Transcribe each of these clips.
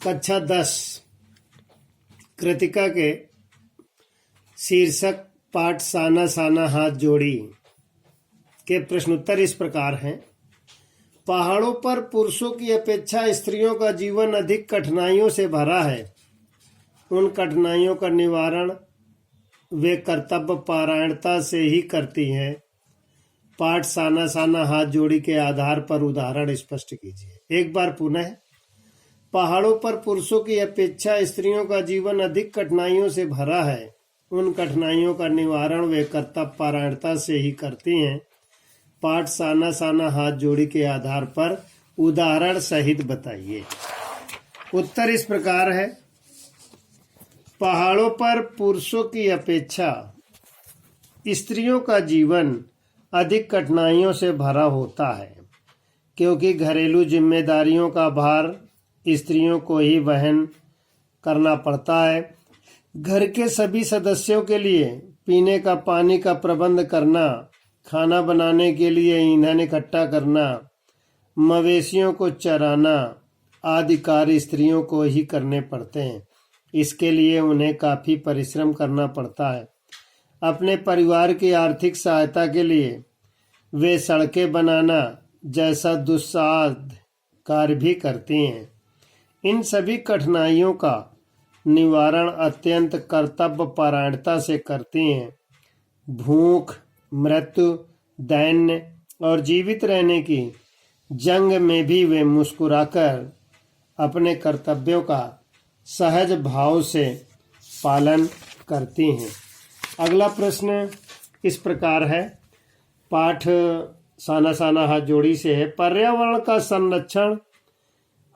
कक्षा 10 कृतिका के शीर्षक पाठ साना साना हाथ जोड़ी के प्रश्नोत्तर इस प्रकार हैं। पहाड़ों पर पुरुषों की अपेक्षा स्त्रियों का जीवन अधिक कठिनाइयों से भरा है। उन कठिनाइयों का निवारण वे कर्तव्य पारायणता से ही करती हैं। पाठ साना साना हाथ जोड़ी के आधार पर उदाहरण स्पष्ट कीजिए। एक बार पुनः, पहाड़ों पर पुरुषों की अपेक्षा स्त्रियों का जीवन अधिक कठिनाइयों से भरा है। उन कठिनाइयों का निवारण वे कर्तव्य पारायणता से ही करती हैं। पाठ साना साना हाथ जोड़ी के आधार पर उदाहरण सहित बताइए। उत्तर इस प्रकार है। पहाड़ों पर पुरुषों की अपेक्षा स्त्रियों का जीवन अधिक कठिनाइयों से भरा होता है, क्योंकि घरेलू जिम्मेदारियों का भार स्त्रियों को ही वहन करना पड़ता है। घर के सभी सदस्यों के लिए पीने का पानी का प्रबंध करना, खाना बनाने के लिए ईंधन इकट्ठा करना, मवेशियों को चराना आदि कार्य स्त्रियों को ही करने पड़ते हैं। इसके लिए उन्हें काफी परिश्रम करना पड़ता है। अपने परिवार की आर्थिक सहायता के लिए वे सड़कें बनाना जैसा दुस्साध्य कार्य भी करती हैं। इन सभी कठिनाइयों का निवारण अत्यंत कर्तव्य पारायणता से करती हैं। भूख, मृत्यु, दैन्य और जीवित रहने की जंग में भी वे मुस्कुराकर अपने कर्तव्यों का सहज भाव से पालन करती हैं। अगला प्रश्न इस प्रकार है। पाठ साना साना हाथ जोड़ी से है। पर्यावरण का संरक्षण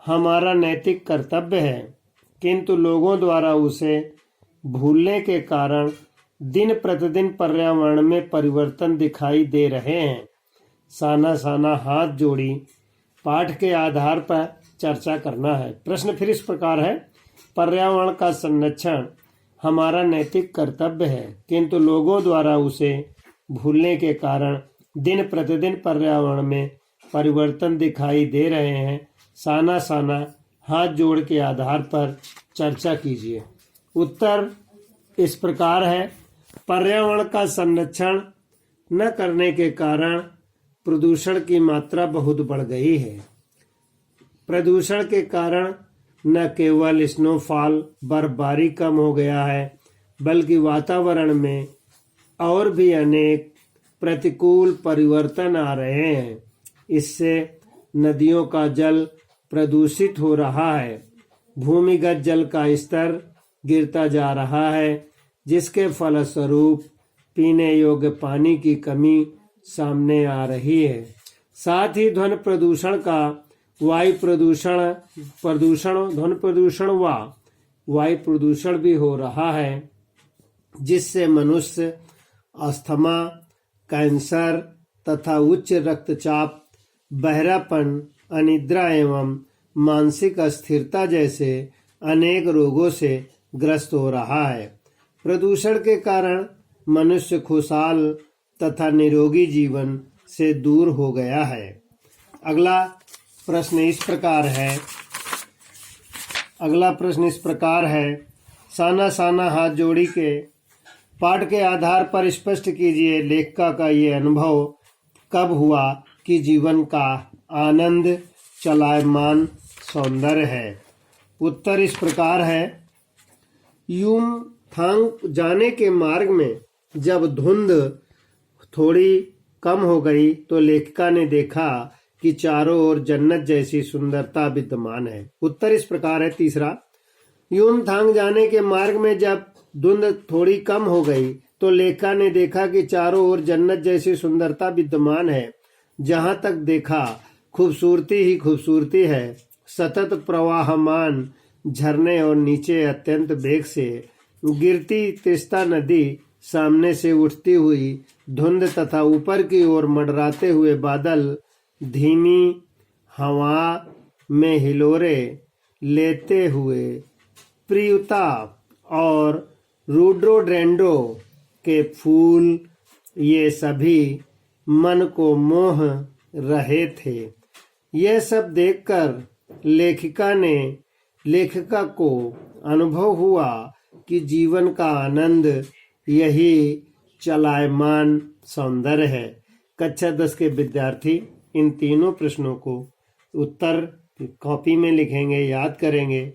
हमारा नैतिक कर्तव्य है, किंतु लोगों द्वारा उसे भूलने के कारण दिन प्रतिदिन पर्यावरण में परिवर्तन दिखाई दे रहे हैं। साना साना हाथ जोड़ी पाठ के आधार पर चर्चा करना है। प्रश्न फिर इस प्रकार है। पर्यावरण का संरक्षण हमारा नैतिक कर्तव्य है, किंतु लोगों द्वारा उसे भूलने के कारण दिन प्रतिदिन पर्यावरण में परिवर्तन दिखाई दे रहे हैं। साना साना हाथ जोड़ के आधार पर चर्चा कीजिए। उत्तर इस प्रकार है। पर्यावरण का संरक्षण न करने के कारण प्रदूषण की मात्रा बहुत बढ़ गई है। प्रदूषण के कारण न केवल स्नोफॉल बर्फबारी कम हो गया है, बल्कि वातावरण में और भी अनेक प्रतिकूल परिवर्तन आ रहे हैं। इससे नदियों का जल प्रदूषित हो रहा है, भूमिगत जल का स्तर गिरता जा रहा है, जिसके फलस्वरूप पीने योग्य पानी की कमी सामने आ रही है। साथ ही ध्वनि प्रदूषण का वायु प्रदूषण भी हो रहा है, जिससे मनुष्य अस्थमा, कैंसर तथा उच्च रक्तचाप, बहरापन, अनिद्रा एवं मानसिक अस्थिरता जैसे अनेक रोगों से ग्रस्त हो रहा है। प्रदूषण के कारण मनुष्य खुशहाल तथा निरोगी जीवन से दूर हो गया है। अगला प्रश्न इस प्रकार है। साना साना हाथ जोड़ी के पाठ के आधार पर स्पष्ट कीजिए, लेखिका का ये अनुभव कब हुआ कि जीवन का आनंद चलायमान सौंदर्य है। उत्तर इस प्रकार है। युमथांग जाने के मार्ग में जब धुंध थोड़ी कम हो गई तो लेखिका ने देखा कि चारों ओर जन्नत जैसी सुंदरता विद्यमान है। उत्तर इस प्रकार है। तीसरा, युमथांग जाने के मार्ग में जब धुंध थोड़ी कम हो गई तो लेखिका ने देखा कि चारों ओर जन्नत जैसी सुंदरता विद्यमान है। जहां तक देखा खूबसूरती ही खूबसूरती है। सतत प्रवाहमान झरने और नीचे अत्यंत वेग से गिरती तीस्ता नदी, सामने से उठती हुई धुंध तथा ऊपर की ओर मंडराते हुए बादल, धीमी हवा में हिलोरे लेते हुए प्रियुता और रोडोडेंड्रो के फूल, ये सभी मन को मोह रहे थे। यह सब देखकर लेखिका ने लेखिका को अनुभव हुआ कि जीवन का आनंद यही चलायमान सौंदर्य है। कक्षा 10 के विद्यार्थी इन तीनों प्रश्नों को उत्तर कॉपी में लिखेंगे, याद करेंगे।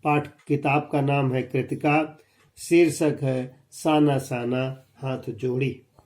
पाठ किताब का नाम है कृतिका, शीर्षक है साना साना हाथ जोड़ी।